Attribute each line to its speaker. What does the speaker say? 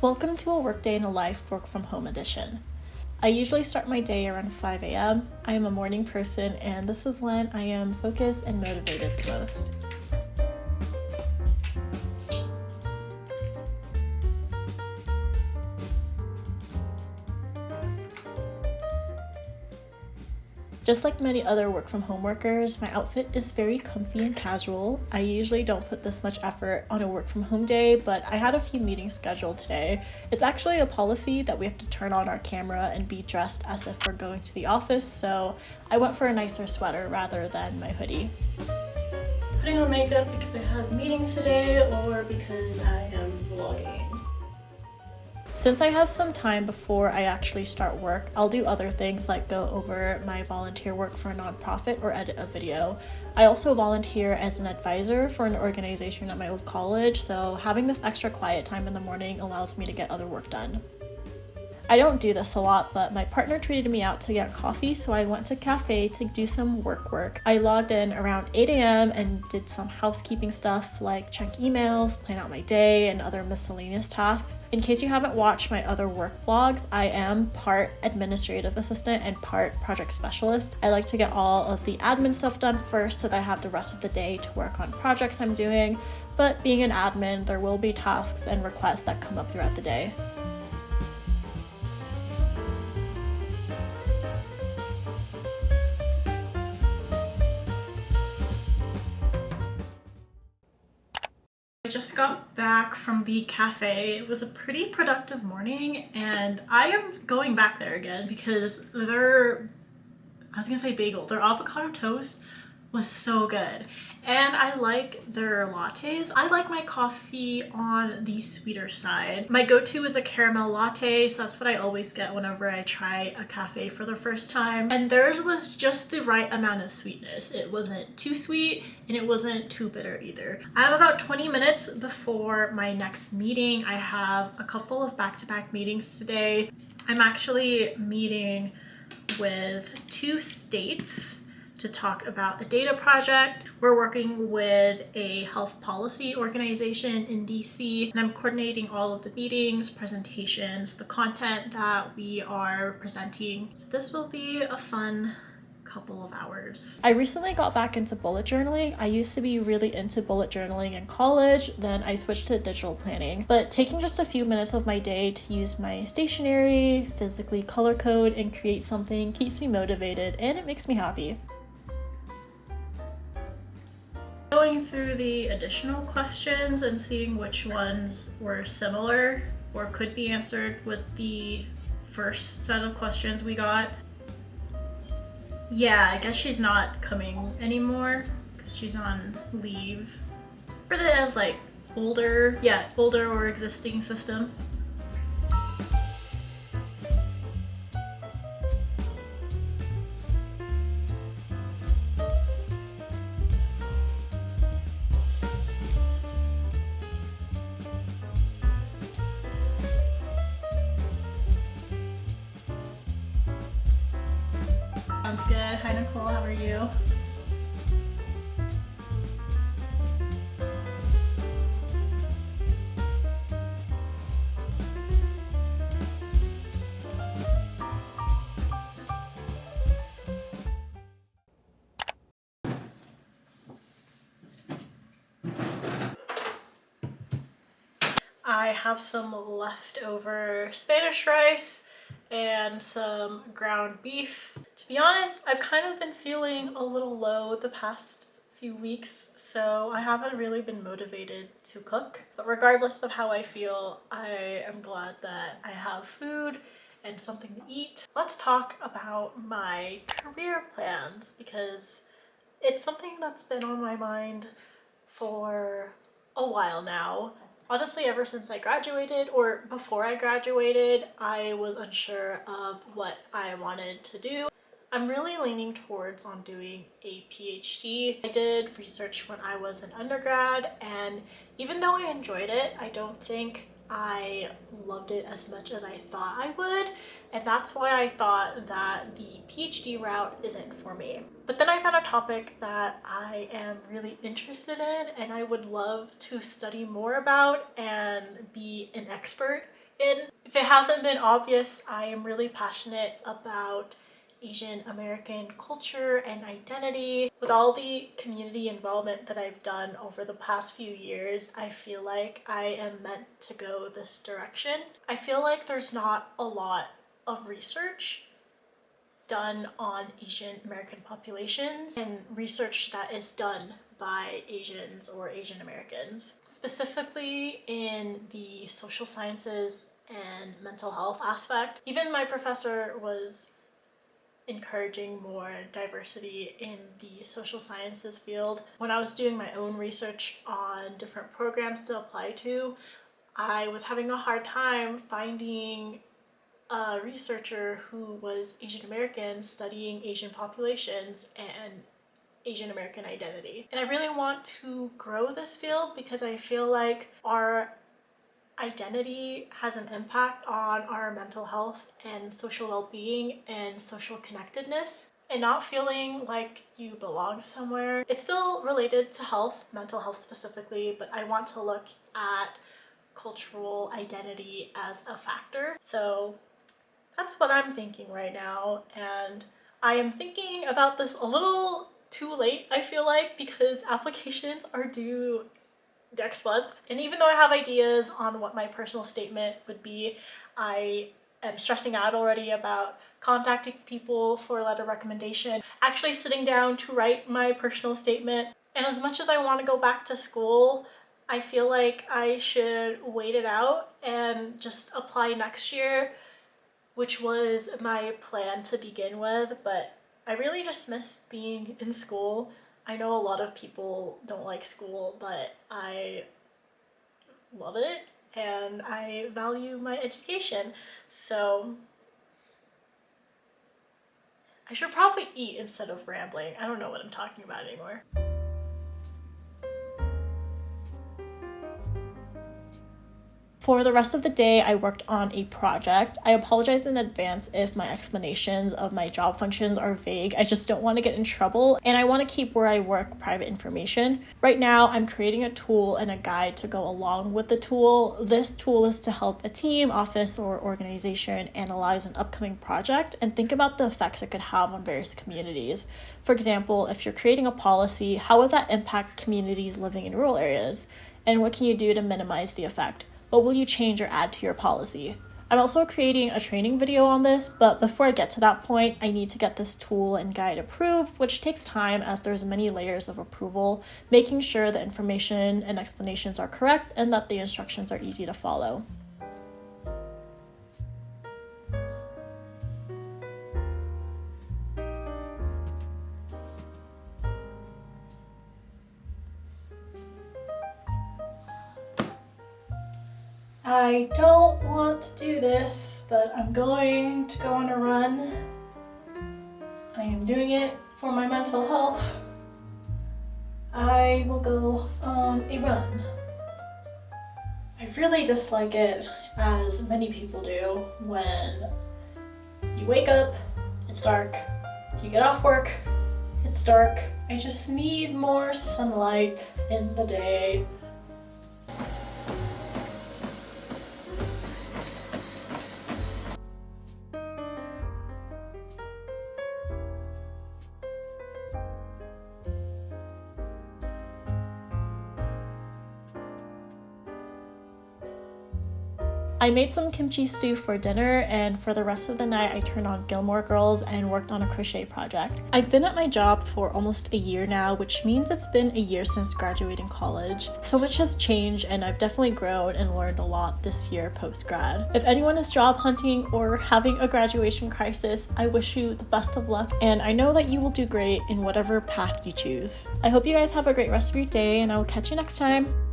Speaker 1: Welcome to a Workday in a Life Work From Home edition. I usually start my day around 5 a.m. I am a morning person and this is when I am focused and motivated the most. Just like many other work from home workers, my outfit is very comfy and casual. I usually don't put this much effort on a work from home day, but I had a few meetings scheduled today. It's actually a policy that we have to turn on our camera and be dressed as if we're going to the office, so I went for a nicer sweater rather than my hoodie. Putting on makeup because I have meetings today or because I am vlogging. Since I have some time before I actually start work, I'll do other things like go over my volunteer work for a nonprofit or edit a video. I also volunteer as an advisor for an organization at my old college, so having this extra quiet time in the morning allows me to get other work done. I don't do this a lot, but my partner treated me out to get coffee, so I went to a cafe to do some work. I logged in around 8 a.m. and did some housekeeping stuff like check emails, plan out my day, and other miscellaneous tasks. In case you haven't watched my other work vlogs, I am part administrative assistant and part project specialist. I like to get all of the admin stuff done first so that I have the rest of the day to work on projects I'm doing, but being an admin, there will be tasks and requests that come up throughout the day. I just got back from the cafe. It was a pretty productive morning and I am going back there again because their avocado toast was so good. And I like their lattes. I like my coffee on the sweeter side. My go-to is a caramel latte, so that's what I always get whenever I try a cafe for the first time. And theirs was just the right amount of sweetness. It wasn't too sweet and it wasn't too bitter either. I have about 20 minutes before my next meeting. I have a couple of back-to-back meetings today. I'm actually meeting with 2 states to talk about a data project. We're working with a health policy organization in DC, and I'm coordinating all of the meetings, presentations, the content that we are presenting. So this will be a fun couple of hours. I recently got back into bullet journaling. I used to be really into bullet journaling in college, then I switched to digital planning. But taking just a few minutes of my day to use my stationery, physically color code, and create something keeps me motivated and it makes me happy. Going through the additional questions and seeing which ones were similar or could be answered with the first set of questions we got. Yeah, I guess she's not coming anymore because she's on leave. Read it as like older or existing systems. Sounds good. Hi Nicole, how are you? I have some leftover Spanish rice and some ground beef. To be honest, I've kind of been feeling a little low the past few weeks, so I haven't really been motivated to cook. But regardless of how I feel, I am glad that I have food and something to eat. Let's talk about my career plans because it's something that's been on my mind for a while now. Honestly, ever since I graduated or before I graduated, I was unsure of what I wanted to do. I'm really leaning towards on doing a PhD. I did research when I was an undergrad, and even though I enjoyed it, I don't think I loved it as much as I thought I would, and that's why I thought that the PhD route isn't for me. But then I found a topic that I am really interested in and I would love to study more about and be an expert And if it hasn't been obvious, I am really passionate about Asian American culture and identity. With all the community involvement that I've done over the past few years, I feel like I am meant to go this direction. I feel like there's not a lot of research done on Asian American populations and research that is done by Asians or Asian Americans, specifically in the social sciences and mental health aspect. Even my professor was encouraging more diversity in the social sciences field. When I was doing my own research on different programs to apply to, I was having a hard time finding a researcher who was Asian American studying Asian populations and Asian American identity. And I really want to grow this field because I feel like our identity has an impact on our mental health and social well-being and social connectedness, and not feeling like you belong somewhere. It's still related to health, mental health specifically, but I want to look at cultural identity as a factor. So that's what I'm thinking right now, and I am thinking about this a little too late, I feel like, because applications are due next month. And even though I have ideas on what my personal statement would be, I am stressing out already about contacting people for a letter recommendation, actually sitting down to write my personal statement. And as much as I want to go back to school, I feel like I should wait it out and just apply next year, which was my plan to begin with. But I really just miss being in school. I know a lot of people don't like school, but I love it and I value my education. So I should probably eat instead of rambling. I don't know what I'm talking about anymore. For the rest of the day, I worked on a project. I apologize in advance if my explanations of my job functions are vague. I just don't want to get in trouble, and I want to keep where I work private information. Right now, I'm creating a tool and a guide to go along with the tool. This tool is to help a team, office, or organization analyze an upcoming project and think about the effects it could have on various communities. For example, if you're creating a policy, how would that impact communities living in rural areas? And what can you do to minimize the effect? What will you change or add to your policy? I'm also creating a training video on this, but before I get to that point, I need to get this tool and guide approved, which takes time as there's many layers of approval, making sure the information and explanations are correct and that the instructions are easy to follow. I don't want to do this, but I'm going to go on a run. I am doing it for my mental health. I will go on a run. I really dislike it, as many people do, when you wake up, it's dark, you get off work, it's dark. I just need more sunlight in the day. I made some kimchi stew for dinner, and for the rest of the night I turned on Gilmore Girls and worked on a crochet project. I've been at my job for almost a year now, which means it's been a year since graduating college. So much has changed, and I've definitely grown and learned a lot this year post-grad. If anyone is job hunting or having a graduation crisis, I wish you the best of luck, and I know that you will do great in whatever path you choose. I hope you guys have a great rest of your day, and I will catch you next time.